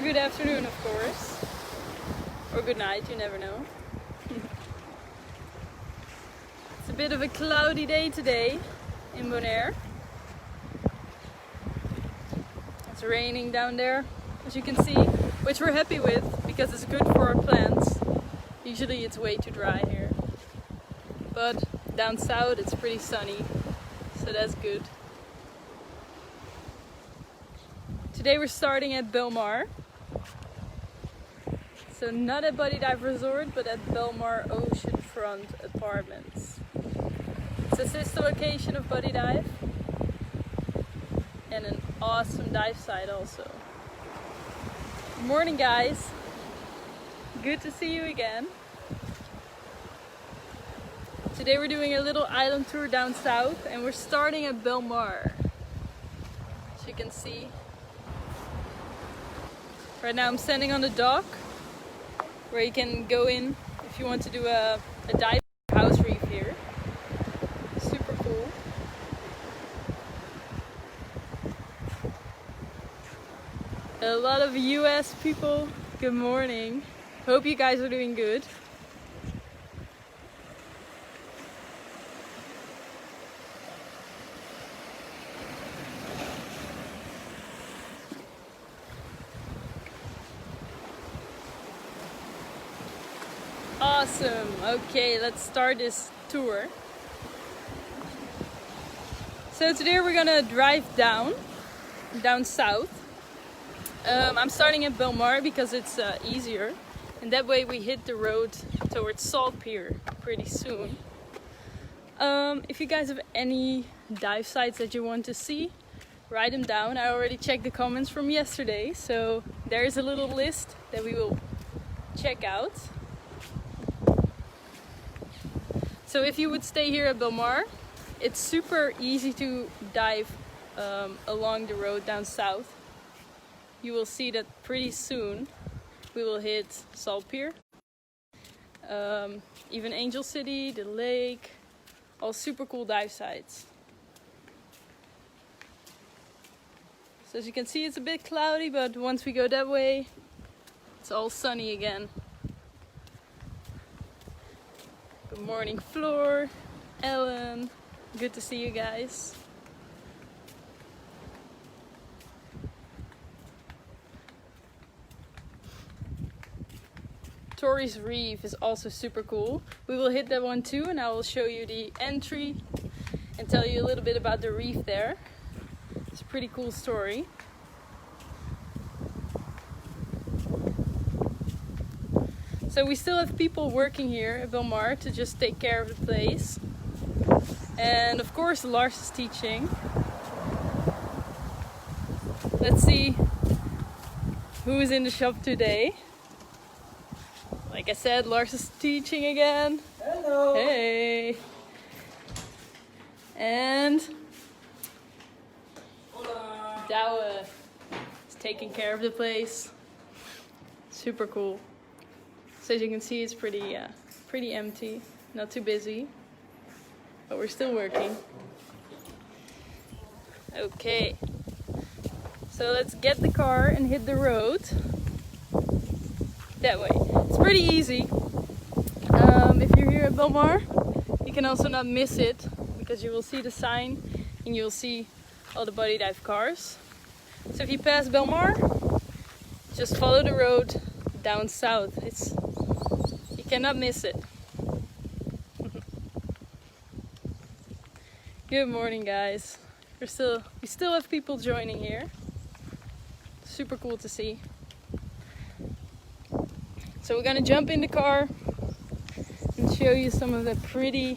good afternoon, of course. Or good night, you never know. It's a bit of a cloudy day today in Bonaire. It's raining down there, as you can see, which we're happy with because it's good for our plants. Usually it's way too dry here. But down south it's pretty sunny, so that's good. Today we're starting at Bonaire. So not at Buddy Dive Resort, but at Bonaire Oceanfront Apartments. It's a sister location of Buddy Dive. And an awesome dive site also. Good morning guys. Good to see you again. Today we're doing a little island tour down south and we're starting at Bonaire. As you can see. Right now I'm standing on the dock where you can go in if you want to do a dive house reef here. Super cool. A lot of US people. Good morning. Hope you guys are doing good. Awesome. Okay, let's start this tour. So today we're gonna drive down south. I'm starting at Bonaire because it's easier, and that way we hit the road towards Salt Pier pretty soon. If you guys have any dive sites that you want to see, write them down. I already checked the comments from yesterday, so there is a little list that we will check out. So if you would stay here at Bonaire, it's super easy to dive along the road down south. You will see that pretty soon we will hit Salt Pier, even Angel City, the lake, all super cool dive sites. So as you can see, it's a bit cloudy, but once we go that way, it's all sunny again. Good morning, Floor, Ellen. Good to see you guys. Torres Reef is also super cool. We will hit that one too, and I will show you the entry and tell you a little bit about the reef there. It's a pretty cool story. So we still have people working here at Bonaire to just take care of the place. And of course Lars is teaching. Let's see who is in the shop today. Like I said, Lars is teaching again. Hello! Hey! And Hola! Douwe is taking care of the place. Super cool. So as you can see, it's pretty empty, not too busy, but we're still working. Okay, so let's get the car and hit the road that way. It's pretty easy. If you're here at Bonaire, you can also not miss it because you will see the sign and you'll see all the Buddy Dive cars. So if you pass Bonaire, just follow the road down south. You cannot miss it. Good morning guys. We still have people joining here. Super cool to see. So we're gonna jump in the car and show you some of the pretty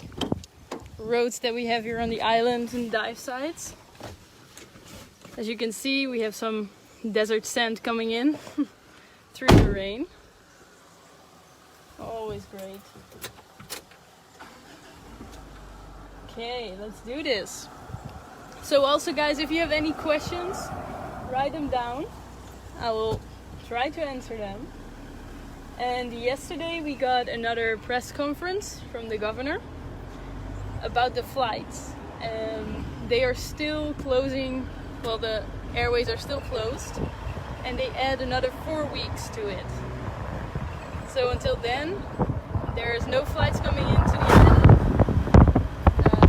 roads that we have here on the island and dive sites. As you can see, we have some desert sand coming in through the rain. Always great. Okay, let's do this. So also guys, if you have any questions, write them down. I will try to answer them. And yesterday we got another press conference from the governor about the flights. They are still closing, well, the airways are still closed and they add another 4 weeks to it. So until then, there's no flights coming into the island,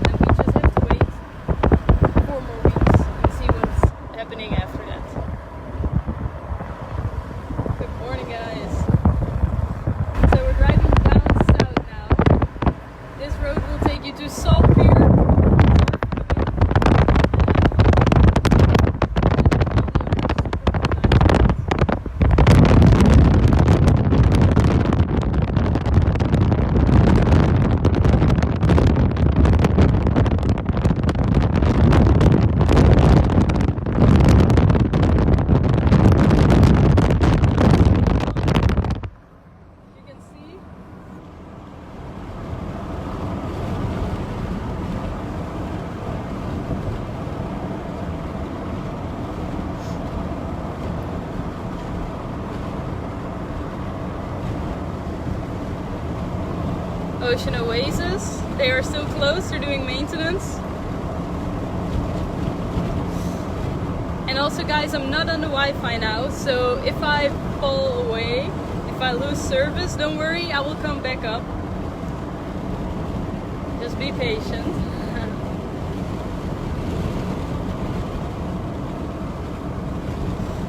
and we just have to wait 4 more weeks and see what's happening after that. Good morning, guys. So we're driving down south now. This road will take you to Salt Pier. Ocean Oasis. They are still closed, they're doing maintenance. And also guys, I'm not on the Wi-Fi now, so if I fall away, if I lose service, don't worry, I will come back up. Just be patient.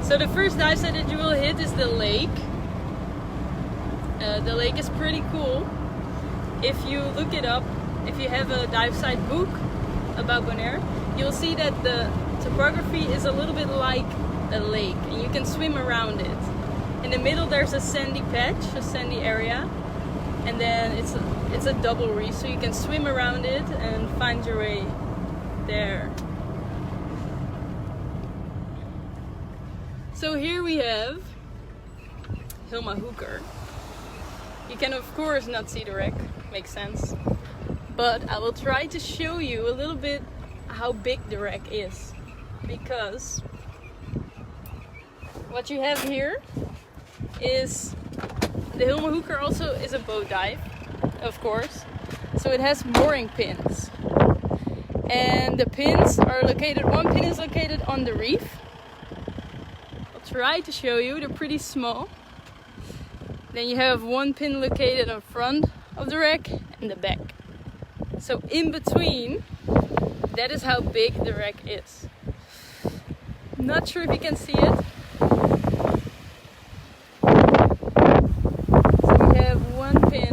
So the first dive site that you will hit is the lake. The lake is pretty cool. If you look it up, if you have a dive site book about Bonaire, you'll see that the topography is a little bit like a lake and you can swim around it. In the middle there's a sandy patch, a sandy area, and then it's a double reef, so you can swim around it and find your way there. So here we have Hilma Hooker. You can of course not see the wreck, makes sense, but I will try to show you a little bit how big the wreck is, because what you have here is the Hilma Hooker also is a boat dive, of course, so it has mooring pins, and the pins are located, one pin is located on the reef. I'll try to show you, they're pretty small. Then you have one pin located on front of the wreck and the back. So in between, that is how big the wreck is. Not sure if you can see it. So we have one pin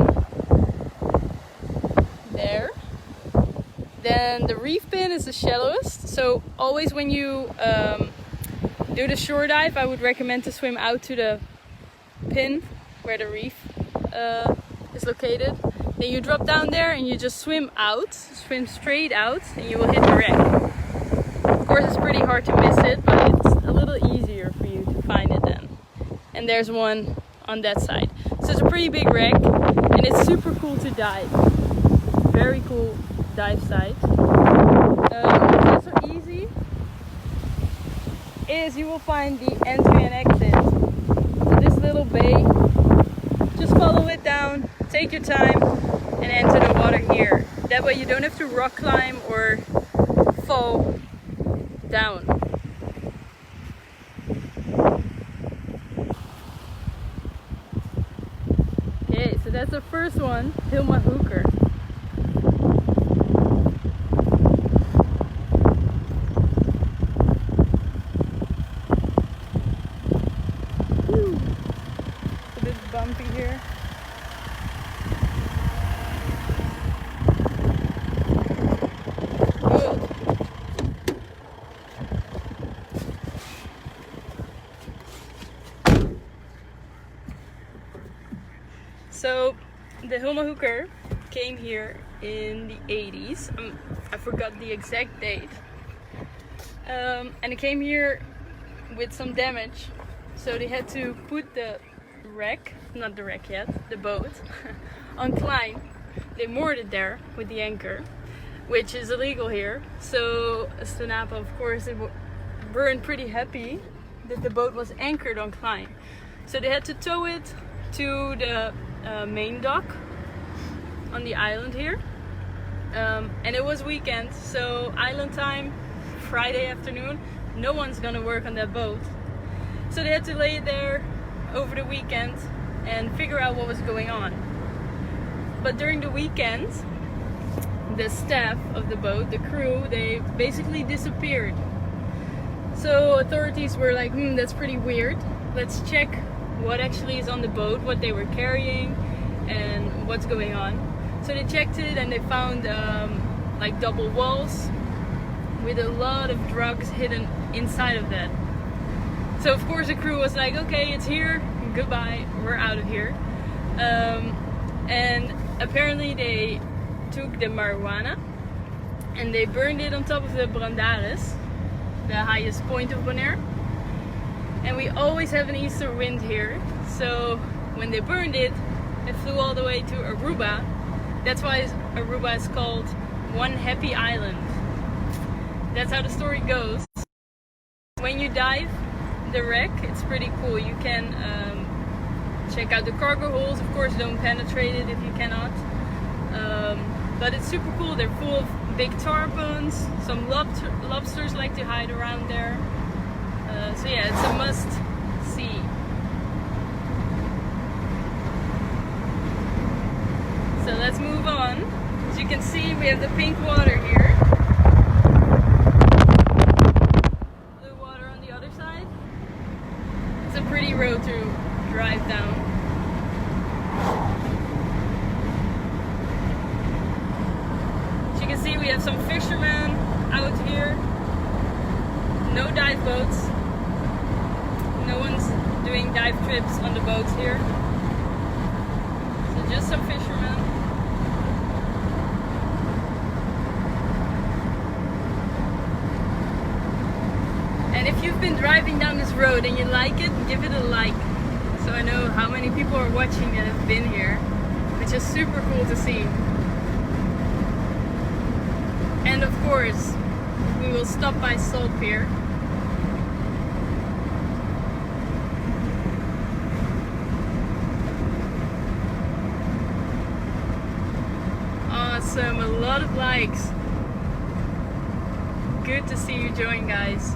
there. Then the reef pin is the shallowest. So always when you do the shore dive, I would recommend to swim out to the pin where the reef is located. Then you drop down there and you just swim out, swim straight out, and you will hit the wreck. Of course it's pretty hard to miss it, but it's a little easier for you to find it then. And there's one on that side. So it's a pretty big wreck and it's super cool to dive. Very cool dive site. What's also easy is you will find the entry and exit. So this little bay, just follow it down, take your time and enter the water here. That way you don't have to rock climb or fall down. Okay, so that's the first one, Hilma Hooker. It's a bit bumpy here. So the Hilma Hooker came here in the 80s. I forgot the exact date. And it came here with some damage. So they had to put the wreck, not the wreck yet, the boat, on Klein. They moored it there with the anchor, which is illegal here. So Stanapa, of course, they weren't pretty happy that the boat was anchored on Klein. So they had to tow it to the main dock on the island here, and it was weekend, so island time, Friday afternoon, no one's gonna work on that boat. So they had to lay it there over the weekend and figure out what was going on. But during the weekend, the staff of the boat, the crew, they basically disappeared. So authorities were like, that's pretty weird. Let's check what actually is on the boat, what they were carrying, and what's going on. So they checked it and they found like double walls with a lot of drugs hidden inside of that. So of course the crew was like, okay, it's here, goodbye, we're out of here. And apparently they took the marijuana and they burned it on top of the brandaris, the highest point of Bonaire. And we always have an easter wind here, so when they burned it, it flew all the way to Aruba. That's why Aruba is called One Happy Island. That's how the story goes. When you dive the wreck, it's pretty cool. You can check out the cargo holes. Of course, don't penetrate it if you cannot. But it's super cool. They're full of big tarpons. Some lobsters like to hide around there. So yeah, it's a must see. So let's move on. As you can see, we have the pink water here. Blue water on the other side. It's a pretty road to drive down. As you can see, we have some fishermen out here. No dive boats. No one's doing dive trips on the boats here. So just some fishermen. And if you've been driving down this road and you like it, give it a like. So I know how many people are watching that have been here, which is super cool to see. And of course, we will stop by Salt Pier. Awesome, a lot of likes. Good to see you join, guys.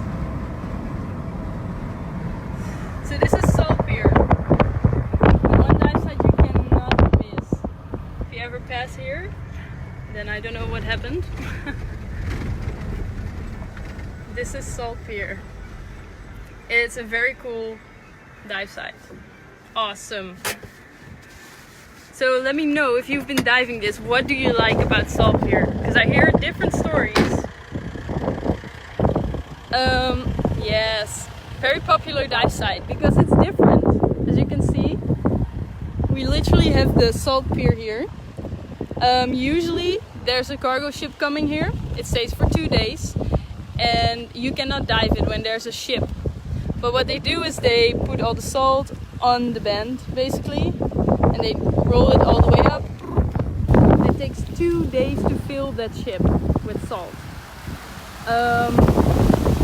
So this is Salt Pier. One dive site you cannot miss. If you ever pass here, then I don't know what happened. This is Salt Pier. It's a very cool dive site. Awesome. So let me know if you've been diving this. What do you like about Salt Pier? Because I hear different stories. Yes, very popular dive site because it's different. As you can see, we literally have the Salt Pier here. Usually there's a cargo ship coming here. It stays for 2 days and you cannot dive it when there's a ship. But what they do is they put all the salt on the bend basically and they roll it all the way up. And it takes 2 days to fill that ship with salt.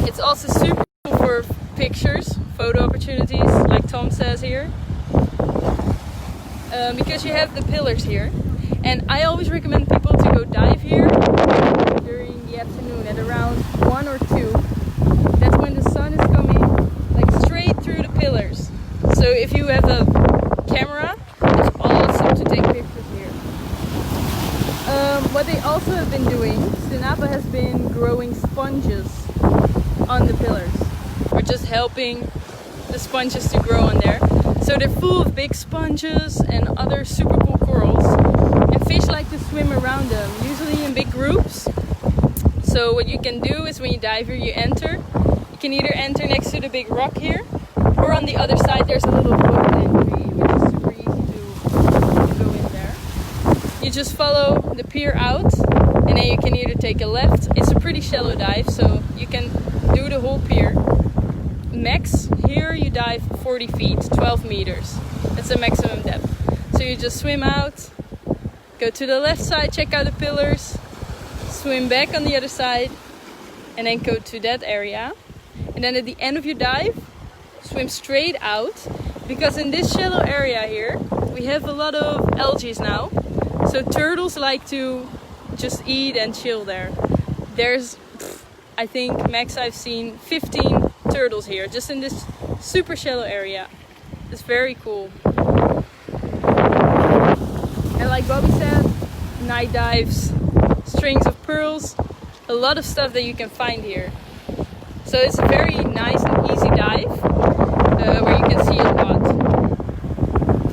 It's also super cool for pictures, photo opportunities, like Tom says here. Because you have the pillars here. And I always recommend people to go dive here during the afternoon at around 1 or 2. That's when the sun is coming like straight through the pillars. So if you have a camera, it's awesome to take pictures here. What they also have been doing, Sinapa has been growing sponges on the pillars. We're just helping the sponges to grow on there. So they're full of big sponges and other super cool corals. And fish like to swim around them, usually in big groups. So what you can do is when you dive here, you enter. You can either enter next to the big rock here, or on the other side there's a little boat entry, which is super easy to go in there. You just follow the pier out, and then you can either take a left. It's a pretty shallow dive, so you can do the whole pier. Max here you dive 40 feet, 12 meters. That's the maximum depth. So you just swim out, go to the left side, check out the pillars, swim back on the other side, and then go to that area. And then at the end of your dive, swim straight out, because in this shallow area here, we have a lot of algae now. So turtles like to just eat and chill there. There's, I think max I've seen 15 turtles here, just in this super shallow area. It's very cool. And like Bobby said, night dives, strings of pearls, a lot of stuff that you can find here. So it's a very nice and easy dive where you can see a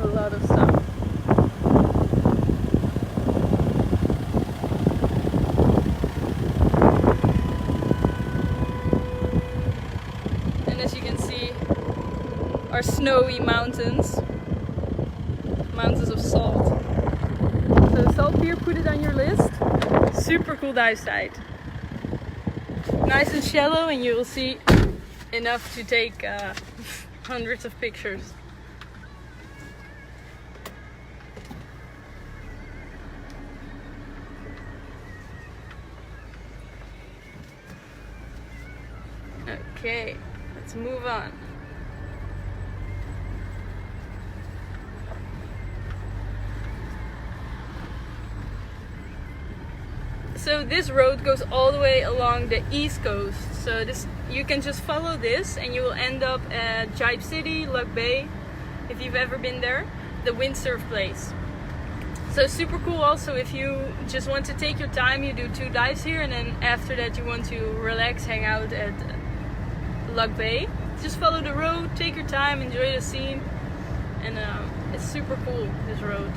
lot of stuff. And as you can see, are snowy mountains of salt. So salt pier, put it on your list. Super cool dive site. Nice and shallow, and you will see enough to take hundreds of pictures. Okay, let's move on. So this road goes all the way along the east coast. So you can just follow this and you will end up at Jibe City, Luck Bay, if you've ever been there, the windsurf place. So super cool also if you just want to take your time, you do 2 dives here and then after that you want to relax, hang out at Luck Bay. Just follow the road, take your time, enjoy the scene, and it's super cool, this road.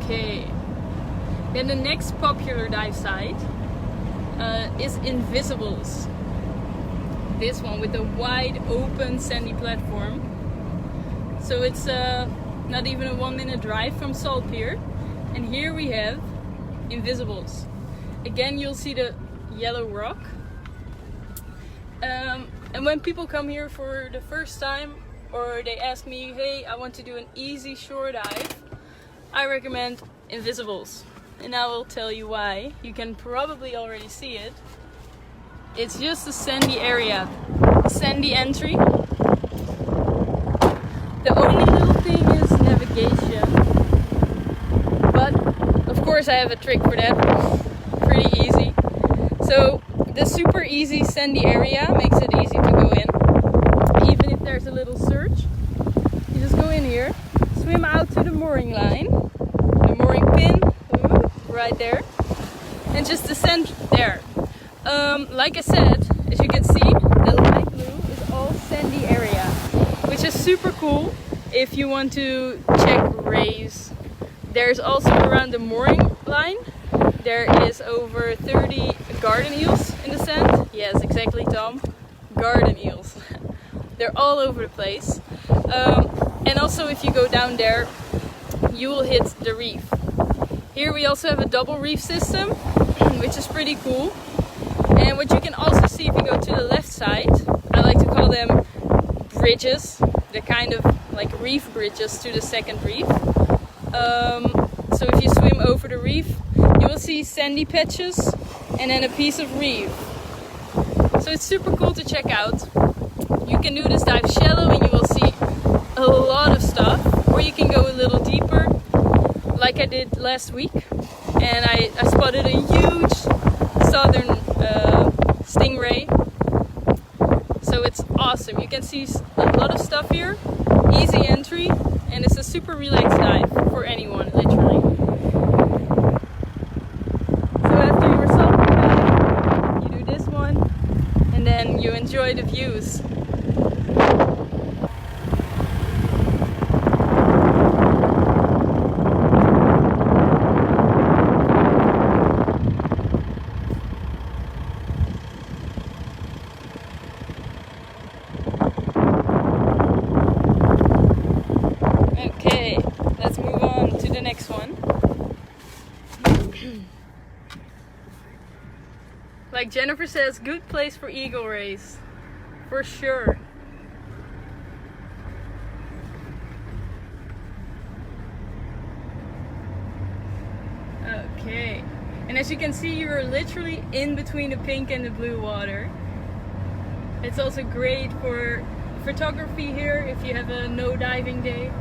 Okay, then the next popular dive site is Invisibles. This one with a wide open sandy platform. So it's not even a 1-minute drive from Salt Pier. And here we have Invisibles. Again, you'll see the yellow rock. And when people come here for the first time or they ask me, hey, I want to do an easy shore dive, I recommend Invisibles, and I will tell you why. You can probably already see it. It's just a sandy area, sandy entry. The only little thing is navigation, but of course I have a trick for that. Pretty easy. So the super easy sandy area makes it easy to go in. Even if there's a little surge, you just go in here, swim out to the mooring line, the mooring pin, right there, and just descend there. Like I said, as you can see, the light blue is all sandy area, which is super cool if you want to check rays. There's also around the mooring line, there is over 30 garden eels in the sand. Yes, exactly, Tom. Garden eels. They're all over the place. And also if you go down there, you will hit the reef. Here we also have a double reef system, which is pretty cool. And what you can also see if you go to the left side, I like to call them bridges, the kind of like reef bridges to the second reef. So if you swim over the reef, you will see sandy patches and then a piece of reef. So it's super cool to check out. You can do this dive shallow and you will see a lot of stuff, or you can go a little deeper like I did last week, and I spotted a huge southern stingray. So it's awesome. You can see a lot of stuff here, easy entry, and it's a super relaxed dive for anyone, literally. So after your salt dive, you do this one and then you enjoy the views. Okay, let's move on to the next one. Like Jennifer says, good place for eagle rays, for sure. Okay, and as you can see, you're literally in between the pink and the blue water. It's also great for photography here if you have a no diving day.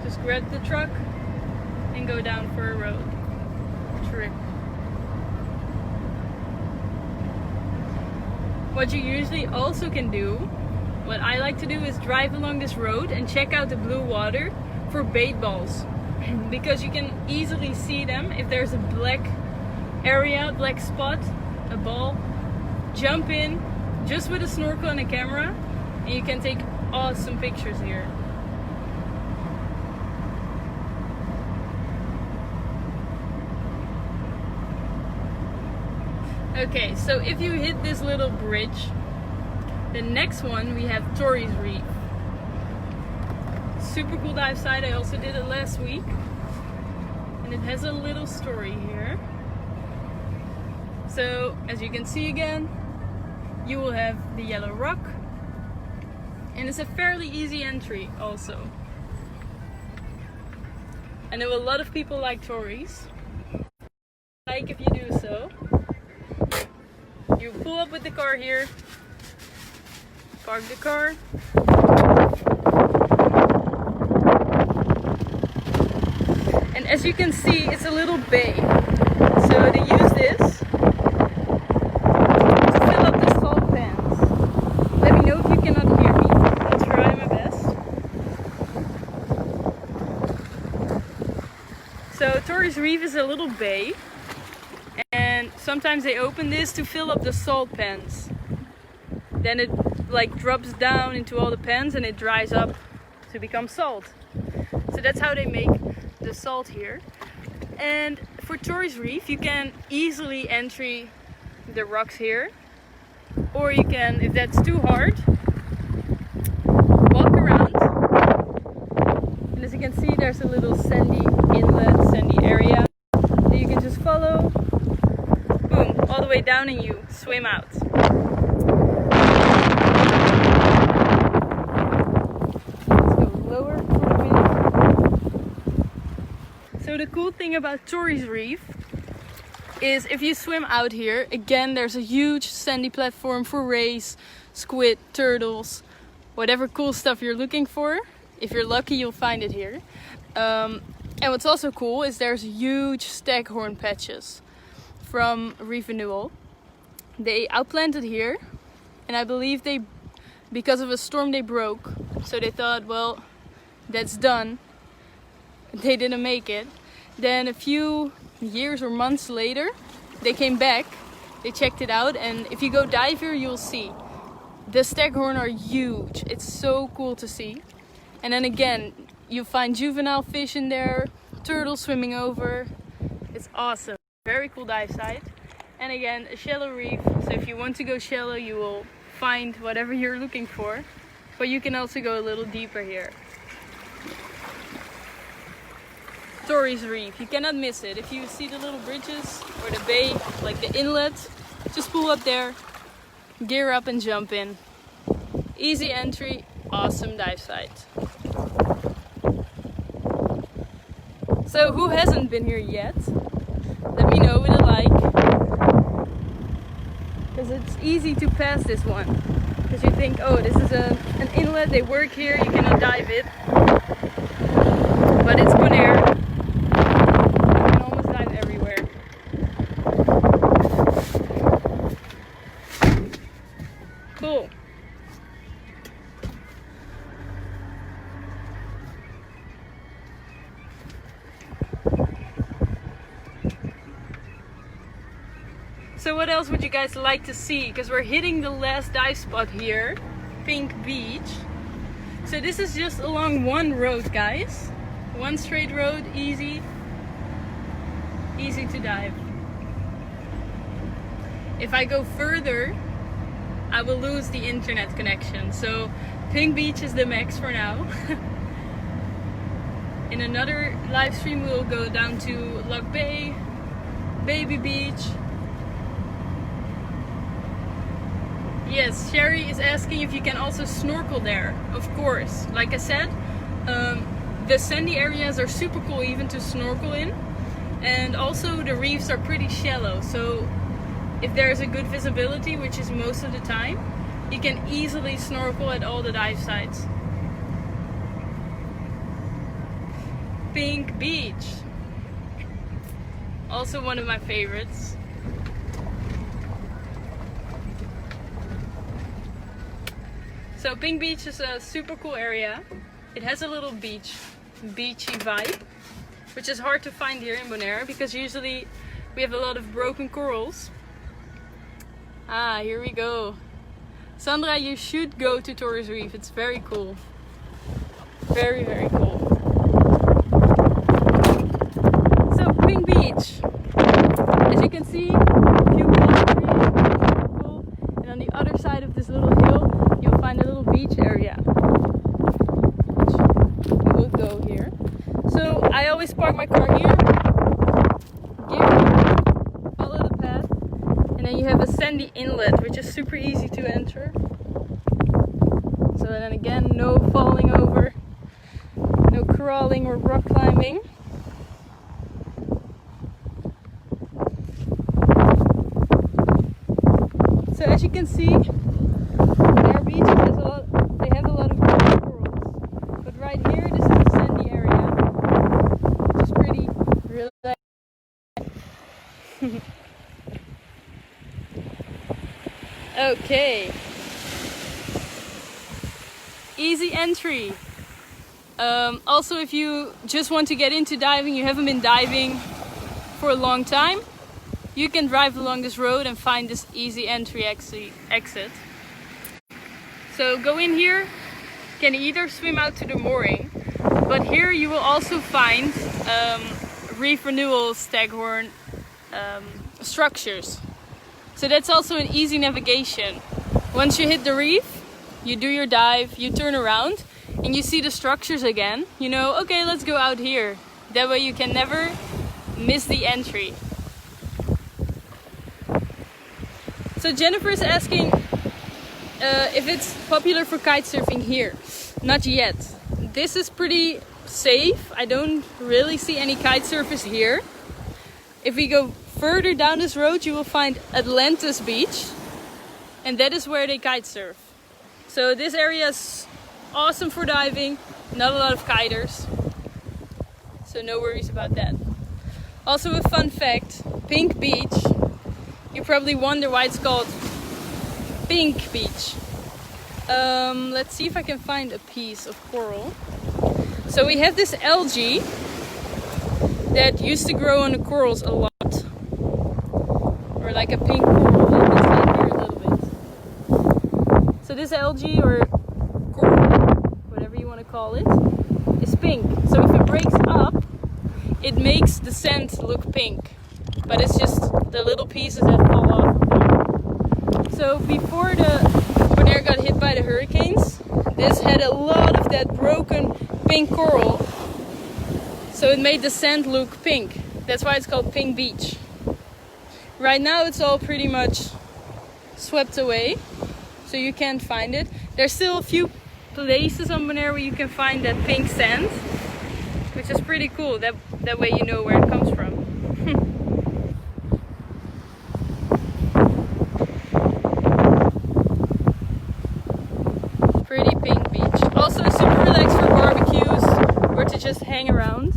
just grab the truck and go down for a road trip. What you usually also can do, what I like to do, is drive along this road and check out the blue water for bait balls. Because you can easily see them. If there's a black area, black spot, a ball, jump in just with a snorkel and a camera, and you can take awesome pictures here. Okay, so if you hit this little bridge, the next one we have Torrey's Reef. Super cool dive site. I also did it last week, and it has a little story here. So as you can see again, you will have the yellow rock, and it's a fairly easy entry also. I know a lot of people like Torrey's. Like if you do so. You pull up with the car here, park the car, and as you can see, it's a little bay. So they use this to fill up the salt pans. Let me know if you cannot hear me. I'll try my best. So Torrey's Reef is a little bay. And sometimes they open this to fill up the salt pans. Then it like drops down into all the pans and it dries up to become salt. So that's how they make the salt here. And for Torrey's Reef, you can easily entry the rocks here. Or you can, if that's too hard, walk around. And as you can see, there's a little sandy inlet, sandy area that you can just follow. Boom, all the way down, and you swim out. Let's go lower for a bit. So the cool thing about Torrey's Reef is if you swim out here, again there's a huge sandy platform for rays, squid, turtles, whatever cool stuff you're looking for. If you're lucky, you'll find it here. And what's also cool is there's huge staghorn patches from Reef Renewal. They outplanted here, and I believe because of a storm they broke. So they thought, well, that's done. They didn't make it. Then a few years or months later, they came back, they checked it out, and if you go dive here, you'll see the staghorn are huge. It's so cool to see. And then again, you find juvenile fish in there, turtles swimming over. It's awesome. Very cool dive site. And again, a shallow reef. So if you want to go shallow, you will find whatever you're looking for. But you can also go a little deeper here. Torrey's Reef, you cannot miss it. If you see the little bridges or the bay, like the inlet, just pull up there, gear up and jump in. Easy entry, awesome dive site. So who hasn't been here yet? Let me know with a like. Because it's easy to pass this one. Because you think, oh, this is an inlet, they work here, you cannot dive it. But it's Bonaire. You can almost dive everywhere. Cool. So what else would you guys like to see? Because we're hitting the last dive spot here, Pink Beach. So this is just along one road, guys. One straight road, easy to dive. If I go further, I will lose the internet connection. So Pink Beach is the max for now. In another live stream, we'll go down to Lock Bay, Baby Beach. Yes, Sherry is asking if you can also snorkel there. Of course, like I said, the sandy areas are super cool even to snorkel in, and also the reefs are pretty shallow, so if there's a good visibility, which is most of the time, you can easily snorkel at all the dive sites. Pink Beach. Also one of my favorites. So Pink Beach is a super cool area. It has a little beachy vibe, which is hard to find here in Bonaire because usually we have a lot of broken corals. Ah, here we go. Sandra, you should go to Torres Reef. It's very cool. Very, very cool. So Pink Beach. As you can see, a few palm trees, and on the other side of this little hill, you'll find a little beach area. Which we will go here. So I always park my car here. Follow the path, and then you have a sandy inlet, which is super easy to enter. So then again, no falling over, no crawling or rock climbing. So as you can see, Bonaire Beach has they have a lot of corals. But right here, this is a sandy area, which is pretty relaxing. Okay. Easy entry. Also, if you just want to get into diving, you haven't been diving for a long time, you can drive along this road and find this easy entry exit. So go in here, can either swim out to the mooring, but here you will also find reef renewal staghorn structures. So that's also an easy navigation. Once you hit the reef, you do your dive, you turn around, and you see the structures again. You know, okay, let's go out here. That way you can never miss the entry. So Jennifer is asking if it's popular for kite surfing here. Not yet. This is pretty safe. I don't really see any kite surfers here. If we go further down this road, you will find Atlantis Beach, and that is where they kite surf. So this area is awesome for diving, not a lot of kiters, so no worries about that. Also a fun fact, Pink Beach, you probably wonder why it's called Pink Beach. Let's see if I can find a piece of coral. So we have this algae that used to grow on the corals a lot. Or like a pink coral, like it's like here a little bit. So this algae or coral, whatever you want to call it, is pink. So if it breaks up, it makes the sand look pink. But it's just the little pieces that fall off. So before the Bonaire got hit by the hurricanes, this had a lot of that broken pink coral. So it made the sand look pink. That's why it's called Pink Beach. Right now it's all pretty much swept away, so you can't find it. There's still a few places on Bonaire where you can find that pink sand, which is pretty cool. That way you know where it comes from. Pretty pink beach. Also super relaxed for barbecues or to just hang around.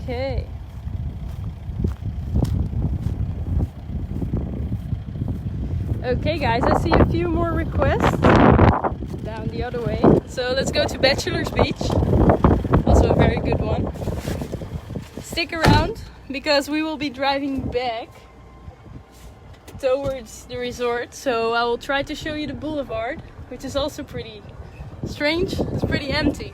Okay. Okay guys, I see a few more requests down the other way. So let's go to Bachelor's Beach. Also a very good one. Stick around because we will be driving back towards the resort. So I will try to show you the boulevard, which is also pretty strange. It's pretty empty.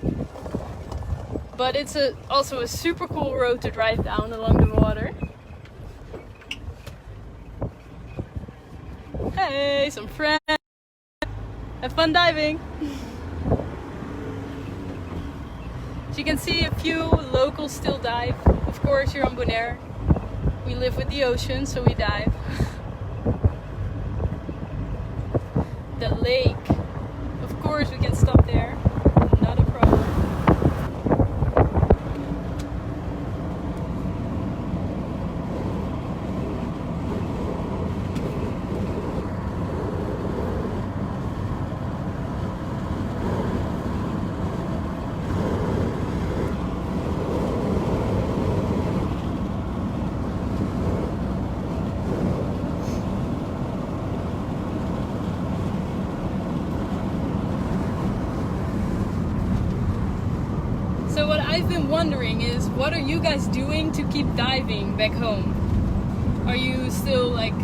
But it's also a super cool road to drive down along the water. Hey, some friends. Have fun diving. As you can see, a few locals still dive. Of course, here on Bonaire, we live with the ocean, so we dive. the lake. Of course we can stop there, not a problem. So what I've been wondering is, what are you guys doing to keep diving back home? Are you still like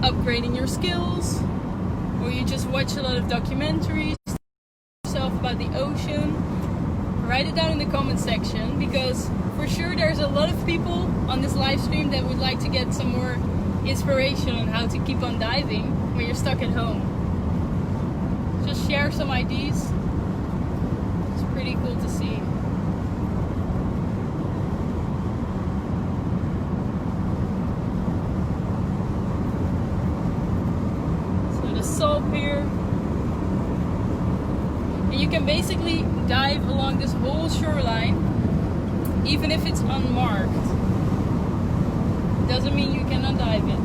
upgrading your skills? Or you just watch a lot of documentaries, yourself about the ocean? Write it down in the comment section, because for sure there's a lot of people on this live stream that would like to get some more inspiration on how to keep on diving when you're stuck at home. Just share some ideas. It's pretty cool to see. Salt pier, and you can basically dive along this whole shoreline even if it's unmarked. Doesn't mean you cannot dive it.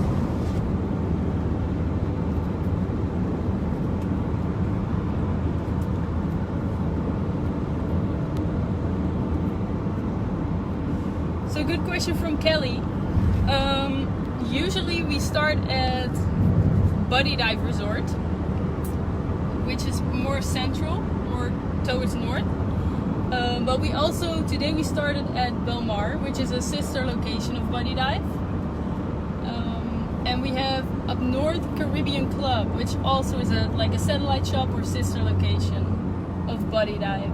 So good question from Kelly. Usually we start at Buddy Dive Resort, which is more central, more towards north. But we also, today we started at Bonaire, which is a sister location of Buddy Dive. And we have up north Caribbean Club, which also is like a satellite shop or sister location of Buddy Dive.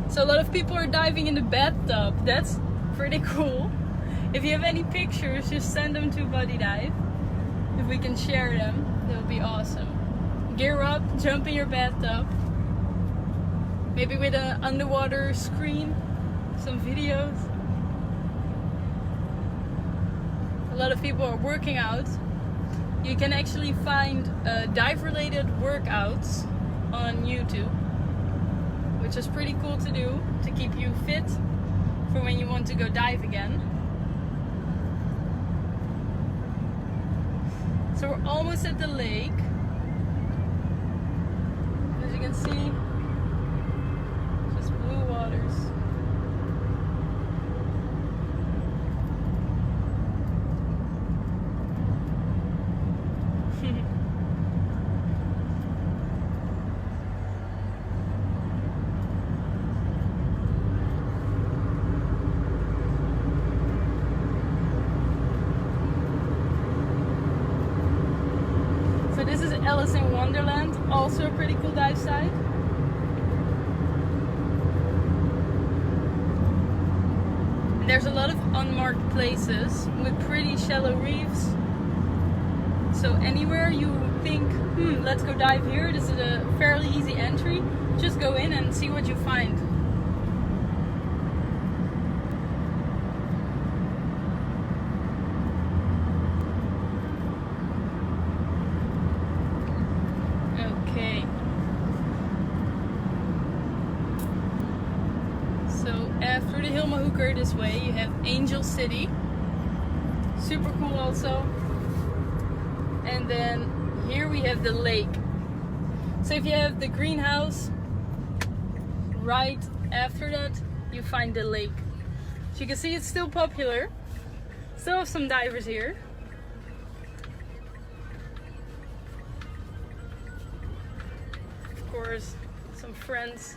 So a lot of people are diving in the bathtub. That's pretty cool. If you have any pictures, just send them to Buddy Dive. If we can share them, that would be awesome. Gear up, jump in your bathtub. Maybe with an underwater screen, some videos. A lot of people are working out. You can actually find dive-related workouts on YouTube, which is pretty cool to do to keep you fit for when you want to go dive again. So we're almost at the lake. As you can see, just blue waters. So this is Alice in Wonderland, also a pretty cool dive site. And there's a lot of unmarked places with pretty shallow reefs. So anywhere you think, let's go dive here, this is a fairly easy entry, just go in and see what you find. After the Hilmahooker this way, you have Angel City, super cool also. And then here we have the lake. So if you have the greenhouse, right after that you find the lake. So you can see it's still popular. Still have some divers here. Of course, some friends.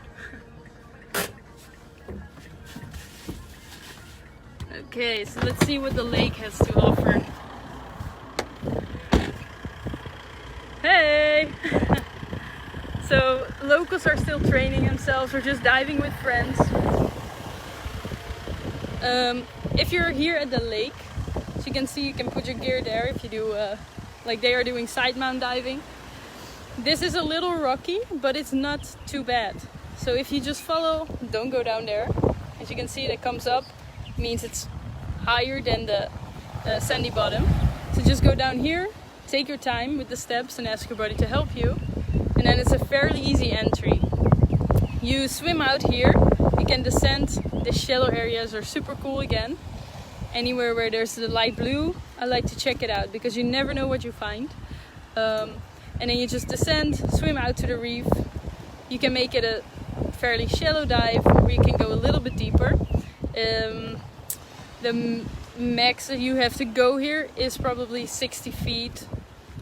Okay, so let's see what the lake has to offer. Hey! So locals are still training themselves or just diving with friends. If you're here at the lake, as you can see, you can put your gear there if you do, like they are doing side mount diving. This is a little rocky, but it's not too bad. So if you just follow, don't go down there. As you can see, that comes up, means it's higher than the sandy bottom. So just go down here, take your time with the steps and ask your buddy to help you. And then it's a fairly easy entry. You swim out here, you can descend. The shallow areas are super cool again. Anywhere where there's the light blue, I like to check it out because you never know what you find. And then you just descend, swim out to the reef. You can make it a fairly shallow dive where you can go a little bit deeper. The max that you have to go here is probably 60 feet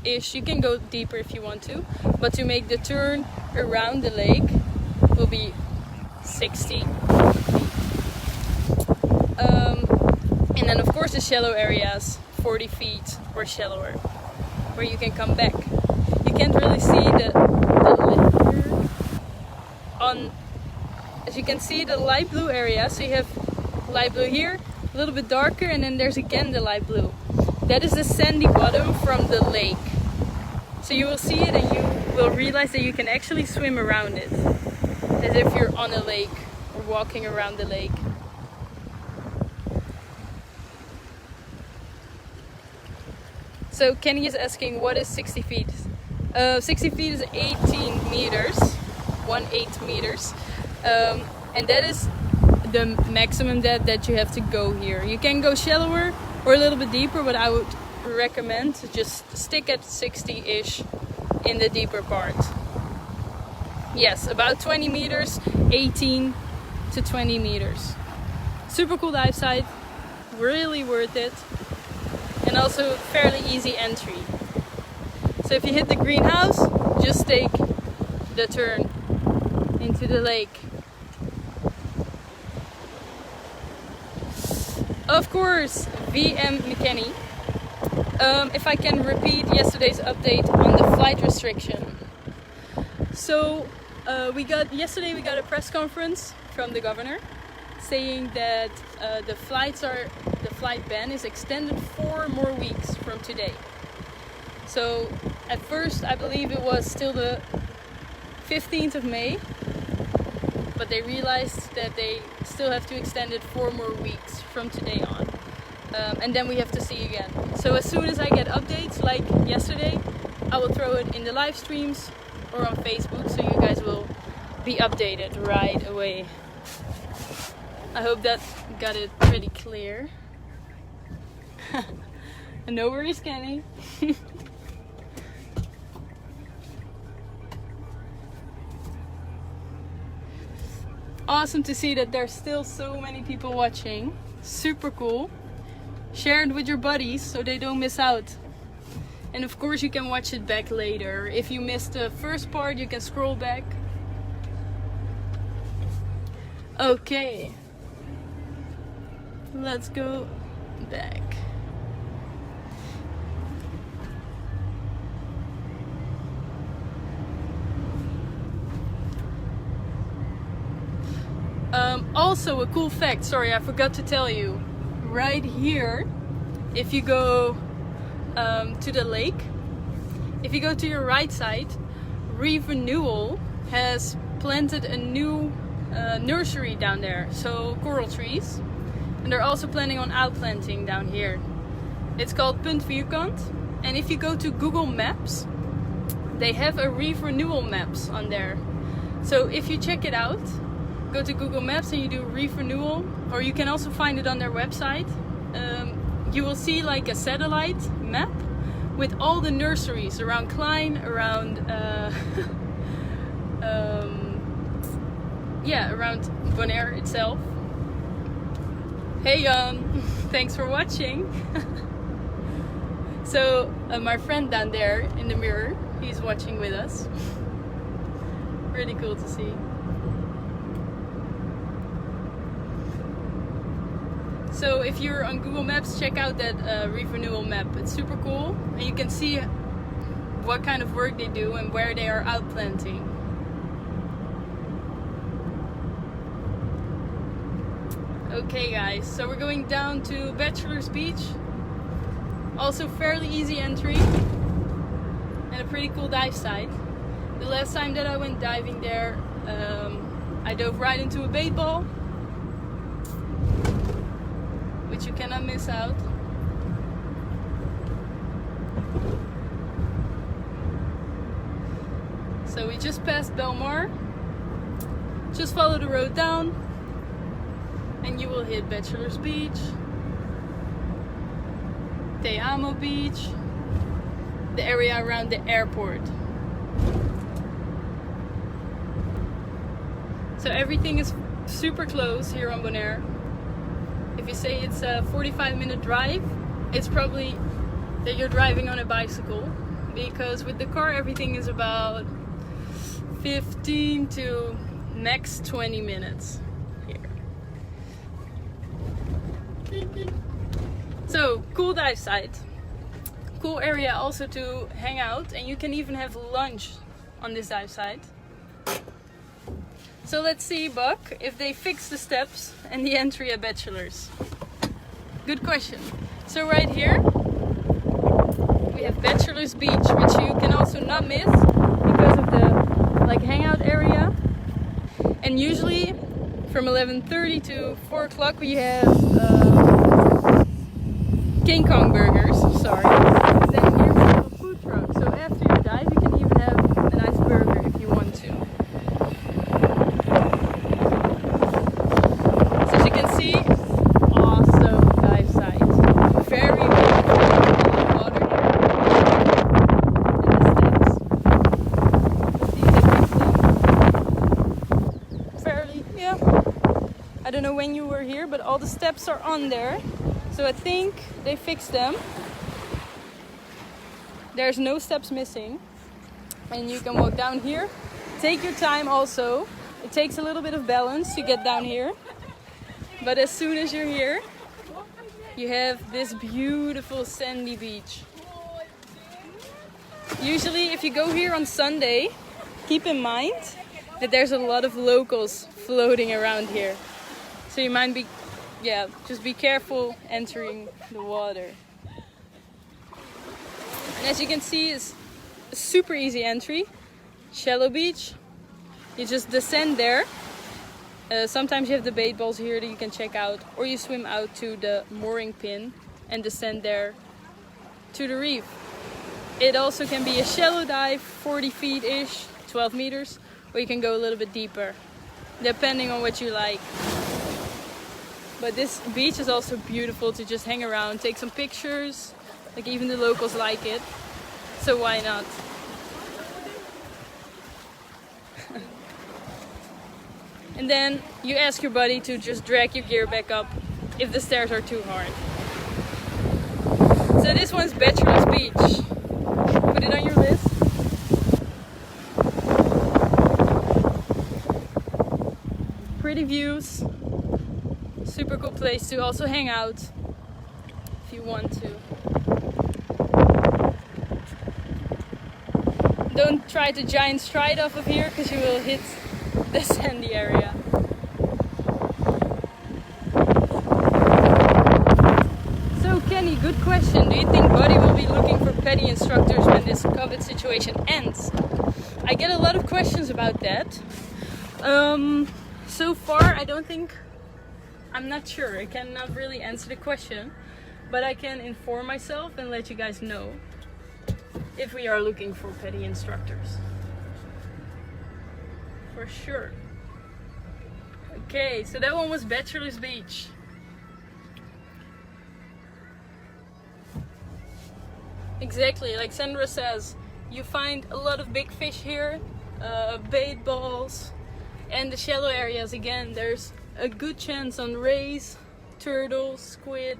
ish. You can go deeper if you want to, but to make the turn around the lake will be 60 feet. And then of course the shallow areas, 40 feet or shallower, where you can come back. You can't really see the lake on, as you can see, the light blue area. So you have light blue here, a little bit darker, and then there's again the light blue. That is the sandy bottom from the lake. So you will see it and you will realize that you can actually swim around it, as if you're on a lake or walking around the lake. So Kenny is asking, what is 60 feet? 60 feet is 18 meters, 18 meters. And that is the maximum depth that you have to go here. You can go shallower or a little bit deeper, but I would recommend to just stick at 60-ish in the deeper part. Yes, about 20 meters, 18 to 20 meters. Super cool dive site, really worth it. And also fairly easy entry. So if you hit the greenhouse, just take the turn into the lake. Of course, VM McKinney. If I can repeat yesterday's update on the flight restriction. So yesterday we got a press conference from the governor saying that the flight ban is extended 4 more weeks from today. So at first I believe it was still the 15th of May, but they realized that they still have to extend it 4 more weeks from today on. And then we have to see again. So as soon as I get updates like yesterday, I will throw it in the live streams or on Facebook, so you guys will be updated right away. I hope that got it pretty clear. No worries, Kenny. Awesome to see that there's still so many people watching. Super cool. Share it with your buddies so they don't miss out. And of course you can watch it back later. If you missed the first part, you can scroll back. Okay. Let's go back. Also a cool fact, sorry I forgot to tell you. Right here, if you go to the lake, if you go to your right side, Reef Renewal has planted a new nursery down there, so coral trees. And they're also planning on outplanting down here. It's called Punt Vierkant. And if you go to Google Maps, they have a Reef Renewal maps on there. So if you check it out, go to Google Maps and you do Reef Renewal, or you can also find it on their website. You will see like a satellite map with all the nurseries around Klein, around around Bonaire itself. Hey thanks for watching. So my friend down there in the mirror, he's watching with us. Really cool to see. So if you're on Google Maps, check out that Reef Renewal map. It's super cool, and you can see what kind of work they do and where they are outplanting. Okay guys, so we're going down to Bachelor's Beach. Also fairly easy entry and a pretty cool dive site. The last time that I went diving there, I dove right into a bait ball, which you cannot miss out. So we just passed Bonaire. Just follow the road down and you will hit Bachelor's Beach, Te Amo Beach, the area around the airport. So everything is super close here on Bonaire. If you say it's a 45-minute drive, it's probably that you're driving on a bicycle, because with the car everything is about 15 to max 20 minutes here. So cool dive site, cool area also to hang out, and you can even have lunch on this dive site. So let's see, Buck, if they fix the steps and the entry at Bachelor's. Good question. So right here we have Bachelor's Beach, which you can also not miss because of the hangout area. And usually from 11:30 to 4 o'clock we have King Kong burgers, sorry. Then here's a little food truck. So after your dive you can even have a nice burger if you want to. So as you can see, awesome dive site. Very water here. And the steps. These are fairly, yeah. I don't know when you were here, but all the steps are on there. So I think they fixed them. There's no steps missing. And you can walk down here. Take your time also. It takes a little bit of balance to get down here. But as soon as you're here, you have this beautiful sandy beach. Usually if you go here on Sunday, keep in mind that there's a lot of locals floating around here. So you might be, just be careful entering the water. And as you can see, it's a super easy entry. Shallow beach. You just descend there. Sometimes you have the bait balls here that you can check out, or you swim out to the mooring pin and descend there to the reef. It also can be a shallow dive, 40 feet-ish, 12 meters, or you can go a little bit deeper, depending on what you like. But this beach is also beautiful to just hang around, take some pictures, even the locals like it, so why not? And then you ask your buddy to just drag your gear back up if the stairs are too hard. So this one's Bachelor's Beach. Put it on your list. Pretty views. Super cool place to also hang out if you want to. Don't try to giant stride off of here because you will hit the sandy area. So Kenny, good question. Do you think Buddy will be looking for petty instructors when this COVID situation ends? I get a lot of questions about that. So far I don't think, I'm not sure. I cannot really answer the question, but I can inform myself and let you guys know if we are looking for petty instructors. For sure. Okay, so that one was Bachelor's Beach. Exactly, like Sandra says, you find a lot of big fish here, bait balls, and the shallow areas again, there's a good chance on rays, turtles, squid,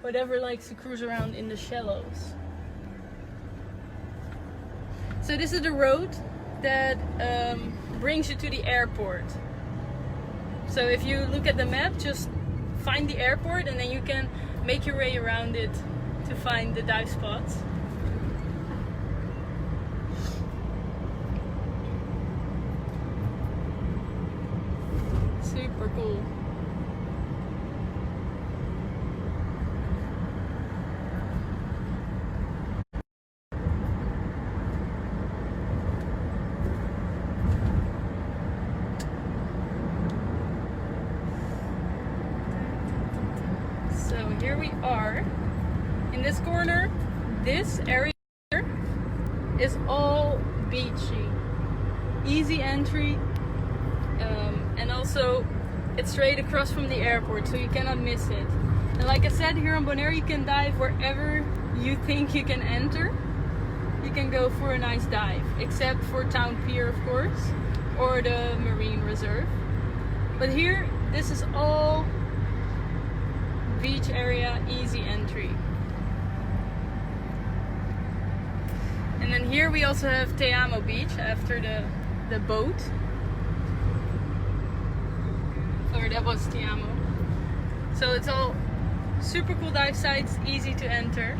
whatever likes to cruise around in the shallows. So this is the road that brings you to the airport. So if you look at the map, just find the airport and then you can make your way around it to find the dive spots. Super cool. So here we are in this corner. This area is all beachy, easy entry, and also it's straight across from the airport, so you cannot miss it. And like I said, here on Bonaire you can dive wherever you think you can enter. You can go for a nice dive, except for Town Pier, of course, or the Marine Reserve. But here, this is all beach area, easy entry. And then here we also have Te Amo Beach after the boat. Or that was Te Amo. So it's all super cool dive sites, easy to enter.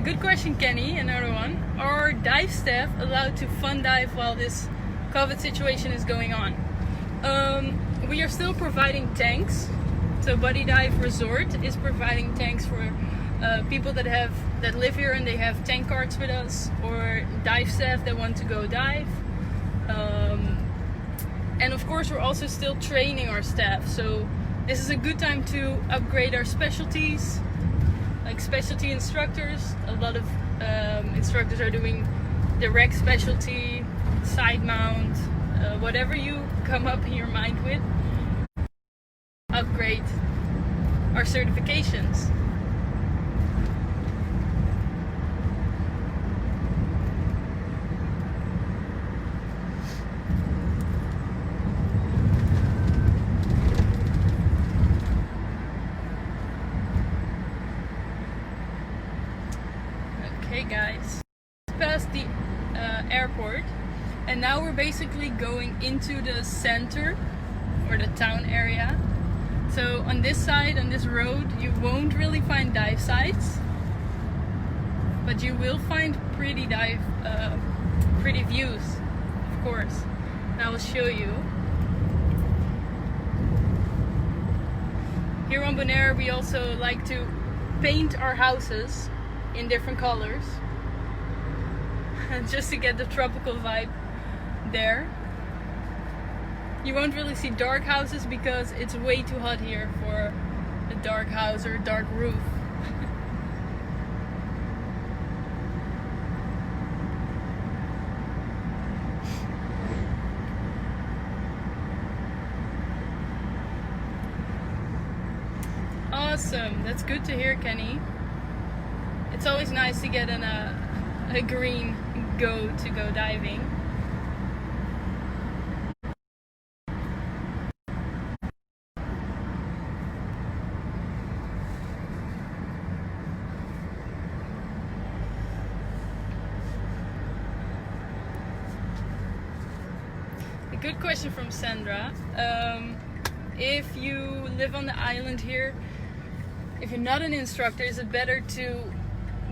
Good question, Kenny. Another one. Are dive staff allowed to fun dive while this COVID situation is going on? We are still providing tanks. So Buddy Dive Resort is providing tanks for people that live here and they have tank cards with us, or dive staff that want to go dive. And of course we're also still training our staff. So this is a good time to upgrade our specialties, like specialty instructors. A lot of instructors are doing direct specialty, side mount, whatever you come up in your mind with. Upgrade our certifications. Okay guys, past the airport, and now we're basically going into the center or the town area. So on this side, on this road, you won't really find dive sites, but you will find pretty views, of course. And I will show you. Here on Bonaire, we also like to paint our houses in different colors, just to get the tropical vibe there. You won't really see dark houses because it's way too hot here for a dark house or a dark roof. Awesome, that's good to hear, Kenny. It's always nice to get a green go to go diving. A good question from Sandra. If you live on the island here, if you're not an instructor, is it better to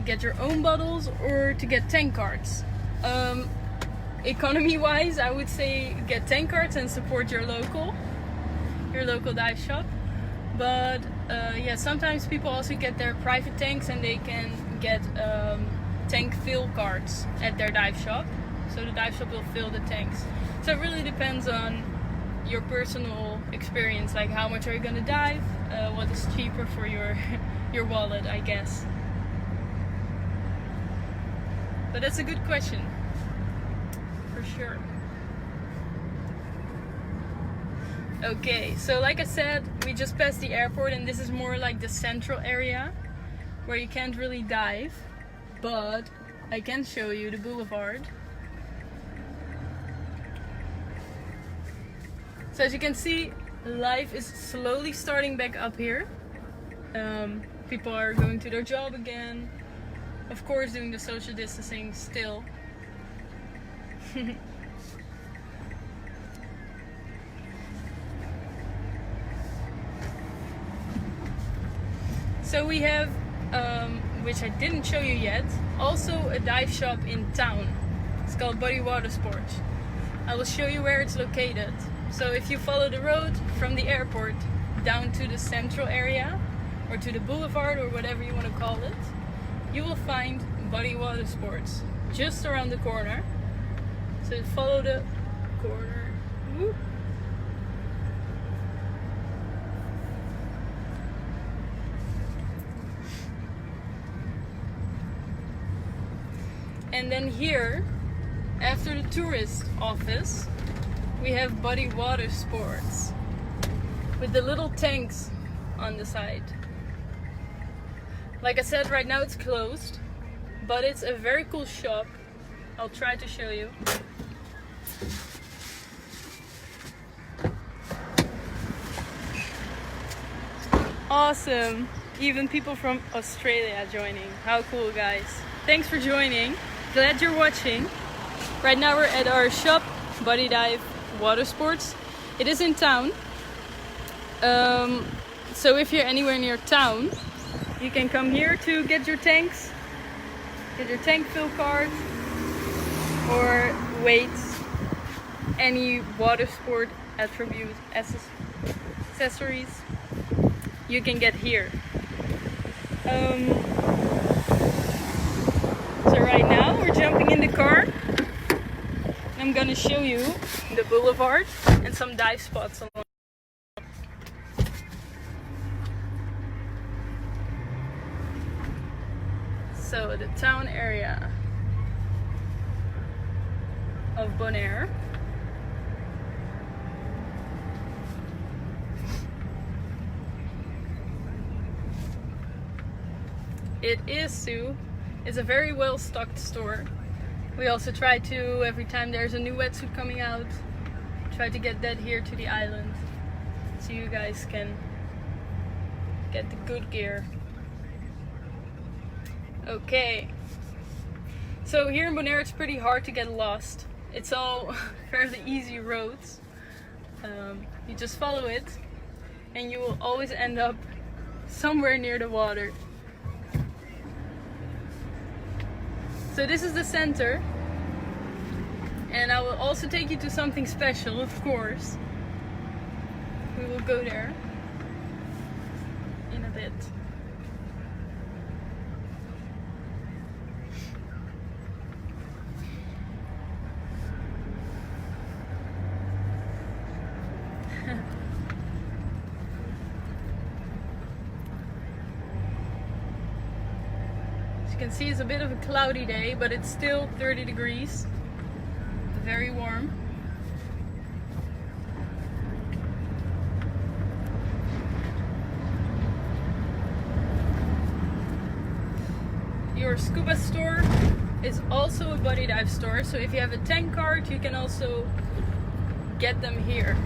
get your own bottles or to get tank cards? Economy wise, I would say get tank cards and support your local dive shop. But yeah, sometimes people also get their private tanks and they can get tank fill cards at their dive shop. So the dive shop will fill the tanks. So it really depends on your personal experience, like how much are you gonna dive, what is cheaper for your wallet, I guess. But that's a good question, for sure. Okay, so like I said, we just passed the airport and this is more like the central area where you can't really dive, but I can show you the boulevard. So as you can see, life is slowly starting back up here. People are going to their job again. Of course, doing the social distancing still. So we have, which I didn't show you yet, also a dive shop in town. It's called Buddy Water Sports. I will show you where it's located. So if you follow the road from the airport down to the central area, or to the boulevard, or whatever you want to call it, you will find Buddy Water Sports just around the corner. So follow the corner Woo. And then here, after the tourist office, we have Buddy Water Sports with the little tanks on the side. Like I said, right now it's closed, but it's a very cool shop. I'll try to show you. Awesome! Even people from Australia joining. How cool, guys. Thanks for joining. Glad you're watching. Right now we're at our shop, Buddy Dive Water Sports. It is in town. So if you're anywhere near town, you can come here to get your tanks, get your tank fill card, or weights, any water sport attribute accessories you can get here. So right now we're jumping in the car. I'm gonna show you the boulevard and some dive spots along. So the town area of Bonaire. It is Sue. It's a very well stocked store. We also try to, every time there's a new wetsuit coming out, try to get that here to the island so you guys can get the good gear. Okay, so here in Bonaire it's pretty hard to get lost. It's all fairly easy roads. You just follow it and you will always end up somewhere near the water. So this is the center, and I will also take you to something special, of course. We will go there in a bit. You can see it's a bit of a cloudy day, but it's still 30 degrees. Very warm. Your scuba store is also a Buddy Dive store, so if you have a tank card, you can also get them here.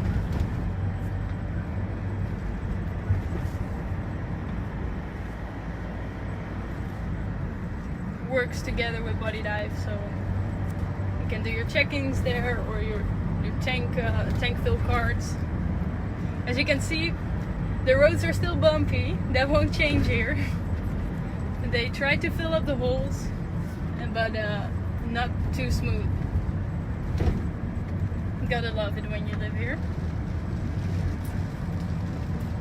Works together with Buddy Dive, so you can do your check-ins there or your tank fill cards. As you can see, the roads are still bumpy. That won't change here. They try to fill up the holes, but not too smooth. You gotta love it when you live here.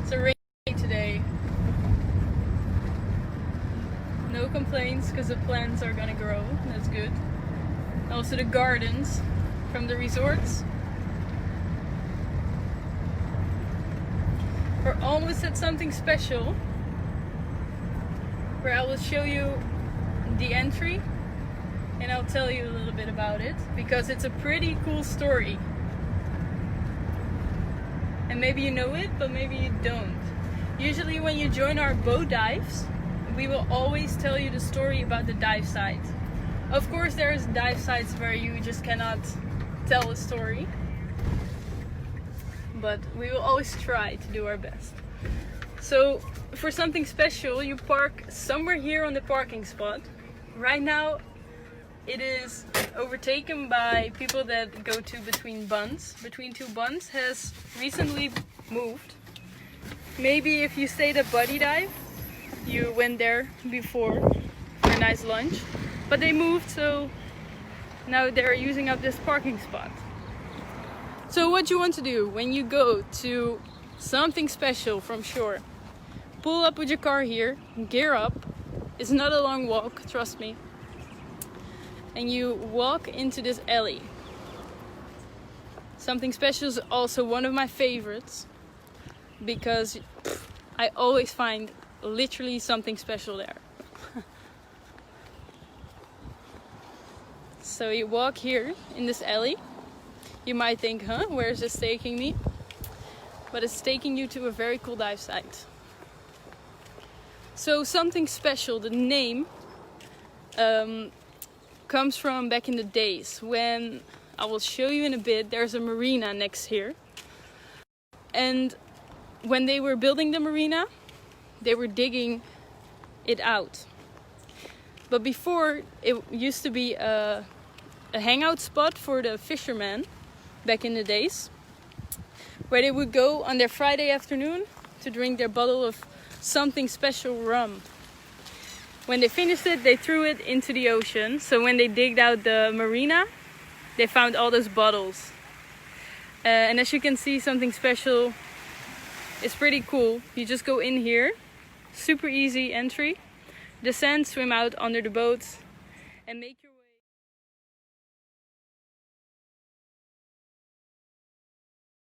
It's a rainy day today. No complaints, because the plants are gonna grow. That's good. Also the gardens from the resorts. We're almost at something special, where I will show you the entry and I'll tell you a little bit about it, because it's a pretty cool story. And maybe you know it, but maybe you don't. Usually when you join our boat dives, we will always tell you the story about the dive site. Of course, there's dive sites where you just cannot tell a story, but we will always try to do our best. So for something special, you park somewhere here on the parking spot. Right now it is overtaken by people that go to Between Two Buns has recently moved. Maybe if you stayed at Buddy Dive, you went there before for a nice lunch, but they moved, so now they're using up this parking spot. So what you want to do when you go to something special from shore, pull up with your car here, gear up. It's not a long walk, trust me. And you walk into this alley. Something Special is also one of my favorites because I always find literally something special there. So you walk here in this alley. You might think, huh, where is this taking me? But it's taking you to a very cool dive site. So Something Special, the name, comes from back in the days when, I will show you in a bit, there's a marina next here. And when they were building the marina, they were digging it out. But before, it used to be a hangout spot for the fishermen back in the days, where they would go on their Friday afternoon to drink their bottle of Something Special rum. When they finished it, they threw it into the ocean. So when they digged out the marina, they found all those bottles. And as you can see, Something Special is pretty cool. You just go in here, super easy entry, descend, swim out under the boat, and make your